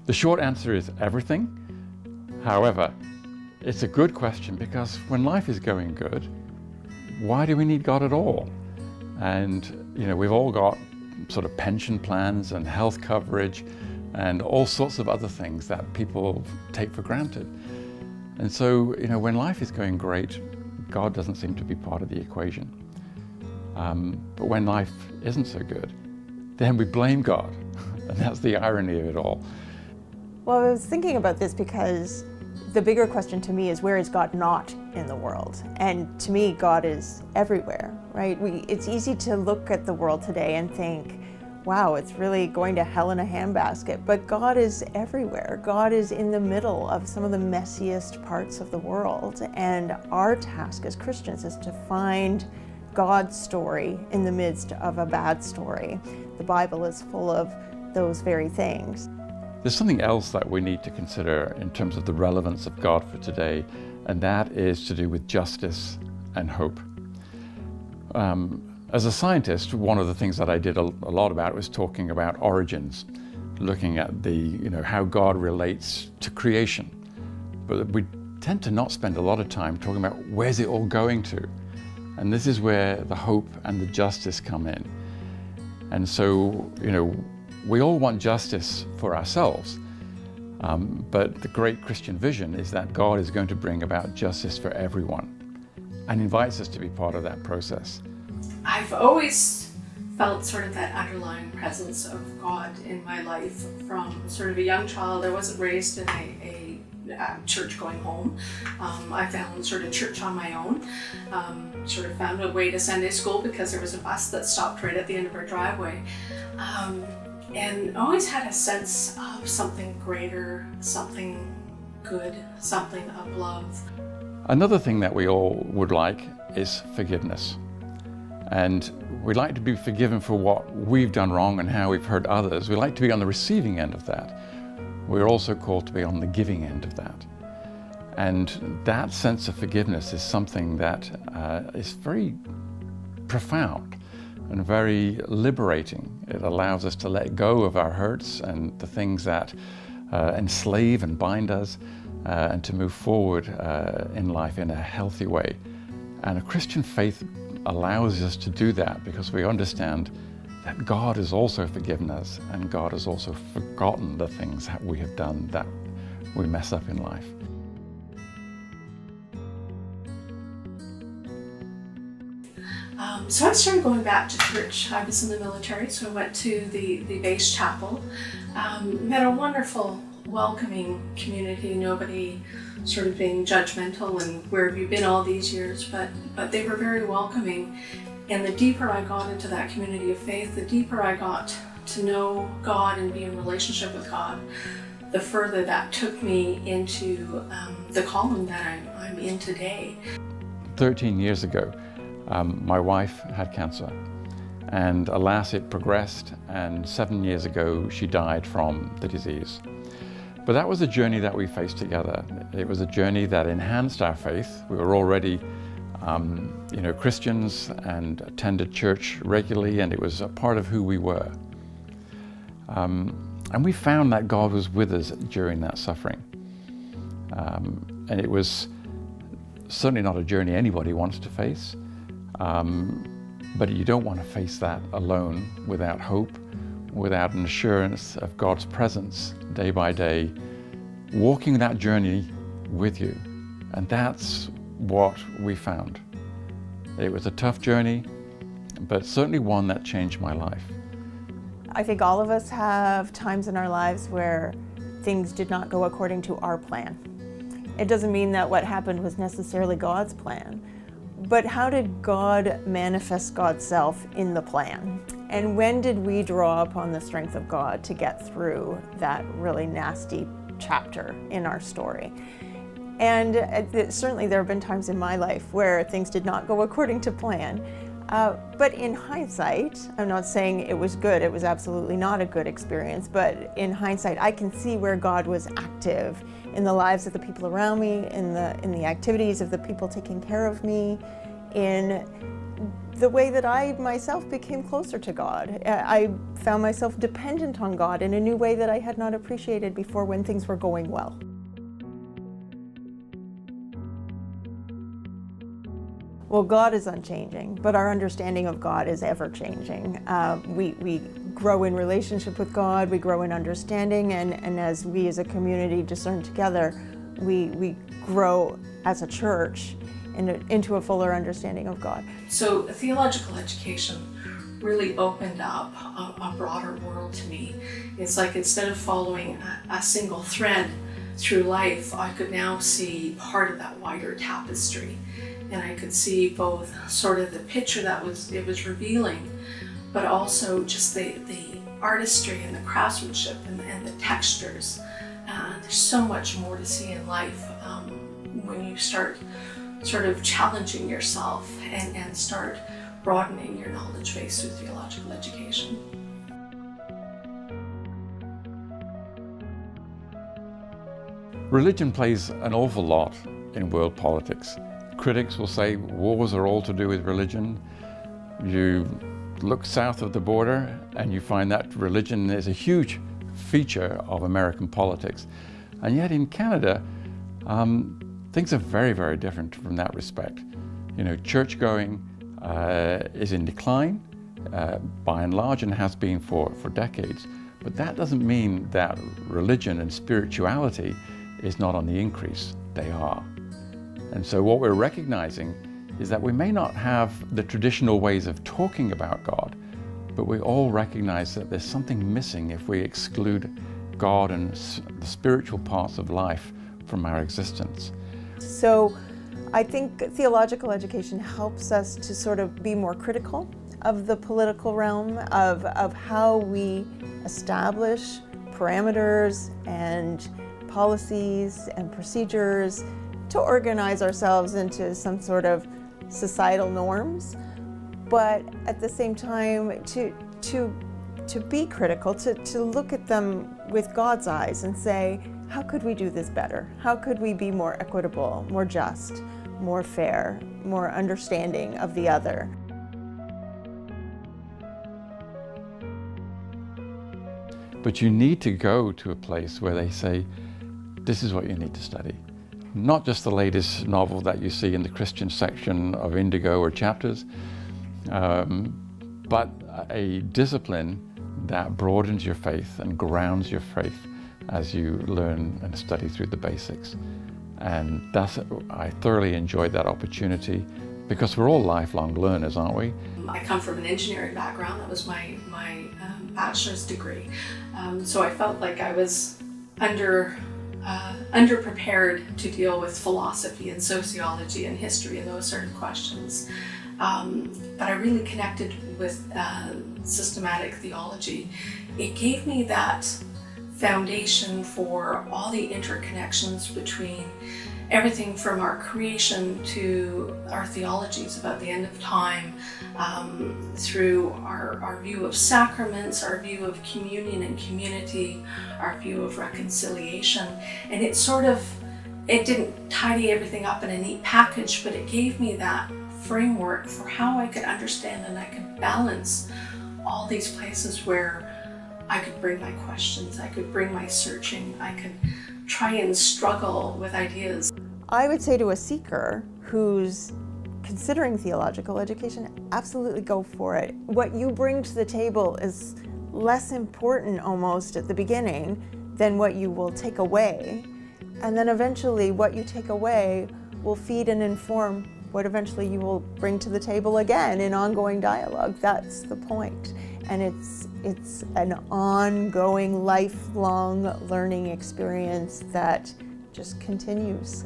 The short answer is everything. However, it's a good question because when life is going good, why do we need God at all? And we've all got sort of pension plans and health coverage and all sorts of other things that people take for granted. And so, when life is going great, God doesn't seem to be part of the equation. But when life isn't so good, then we blame God. And that's the irony of it all. Well, I was thinking about this because the bigger question to me is, where is God not in the world? And to me, God is everywhere, right? It's easy to look at the world today and think, wow, it's really going to hell in a handbasket. But God is everywhere. God is in the middle of some of the messiest parts of the world. And our task as Christians is to find God's story in the midst of a bad story. The Bible is full of those very things. There's something else that we need to consider in terms of the relevance of God for today, and that is to do with justice and hope. As a scientist, one of the things that I did a lot about was talking about origins, looking at how God relates to creation. But we tend to not spend a lot of time talking about where's it all going to. And this is where the hope and the justice come in. And so, we all want justice for ourselves, but the great Christian vision is that God is going to bring about justice for everyone and invites us to be part of that process. I've always felt sort of that underlying presence of God in my life from sort of a young child. I wasn't raised in a church-going home. I found sort of church on my own. Sort of found a way to Sunday school because there was a bus that stopped right at the end of our driveway. And always had a sense of something greater, something good, something of love. Another thing that we all would like is forgiveness. And we like to be forgiven for what we've done wrong and how we've hurt others. We like to be on the receiving end of that. We're also called to be on the giving end of that. And that sense of forgiveness is something that is very profound and very liberating. It allows us to let go of our hurts and the things that enslave and bind us, and to move forward in life in a healthy way. And a Christian faith allows us to do that because we understand that God has also forgiven us and God has also forgotten the things that we have done that we mess up in life. So I started going back to church. I was in the military, so I went to the base chapel. Met a wonderful, welcoming community, nobody sort of being judgmental and where have you been all these years, but they were very welcoming. And the deeper I got into that community of faith, the deeper I got to know God and be in relationship with God, the further that took me into the calling that I'm in today. 13 years ago, my wife had cancer, and alas, it progressed, and 7 years ago she died from the disease. But that was a journey that we faced together. It was a journey that enhanced our faith. We were already Christians and attended church regularly, and it was a part of who we were. And we found that God was with us during that suffering. And it was certainly not a journey anybody wants to face. But you don't want to face that alone, without hope, without an assurance of God's presence day by day, walking that journey with you. And that's what we found. It was a tough journey, but certainly one that changed my life. I think all of us have times in our lives where things did not go according to our plan. It doesn't mean that what happened was necessarily God's plan, but how did God manifest God's self in the plan? And when did we draw upon the strength of God to get through that really nasty chapter in our story? And certainly there have been times in my life where things did not go according to plan. But in hindsight, I'm not saying it was good, it was absolutely not a good experience, but in hindsight, I can see where God was active in the lives of the people around me, in the activities of the people taking care of me, in the way that I myself became closer to God. I found myself dependent on God in a new way that I had not appreciated before when things were going well. Well, God is unchanging, but our understanding of God is ever-changing. We grow in relationship with God, we grow in understanding, and as we as a community discern together, we grow as a church into a fuller understanding of God. So theological education really opened up a broader world to me. It's like instead of following a single thread through life, I could now see part of that wider tapestry. And I could see both sort of the picture that it was revealing, but also just the artistry and the craftsmanship and the textures. There's so much more to see in life when you start sort of challenging yourself and start broadening your knowledge base through theological education. Religion plays an awful lot in world politics. Critics will say wars are all to do with religion. You look south of the border and you find that religion is a huge feature of American politics. And yet in Canada, things are very, very different from that respect. You know, church-going is in decline by and large and has been for decades. But that doesn't mean that religion and spirituality is not on the increase. They are. And so what we're recognizing is that we may not have the traditional ways of talking about God, but we all recognize that there's something missing if we exclude God and the spiritual parts of life from our existence. So I think theological education helps us to sort of be more critical of the political realm, of how we establish parameters and policies and procedures to organize ourselves into some sort of societal norms, but at the same time to be critical, to look at them with God's eyes and say, how could we do this better? How could we be more equitable, more just, more fair, more understanding of the other? But you need to go to a place where they say, this is what you need to study. Not just the latest novel that you see in the Christian section of Indigo or Chapters, but a discipline that broadens your faith and grounds your faith as you learn and study through the basics. And I thoroughly enjoyed that opportunity because we're all lifelong learners, aren't we? I come from an engineering background. That was my bachelor's degree. So I felt like I was underprepared to deal with philosophy and sociology and history and those sort of questions. But I really connected with systematic theology. It gave me that foundation for all the interconnections between everything from our creation to our theologies about the end of time, through our view of sacraments, our view of communion and community, our view of reconciliation. And it didn't tidy everything up in a neat package, but it gave me that framework for how I could understand and I could balance all these places where I could bring my questions, I could bring my searching, I could try and struggle with ideas. I would say to a seeker who's considering theological education, absolutely go for it. What you bring to the table is less important almost at the beginning than what you will take away. And then eventually what you take away will feed and inform what eventually you will bring to the table again in ongoing dialogue. That's the point. And it's an ongoing, lifelong learning experience that just continues.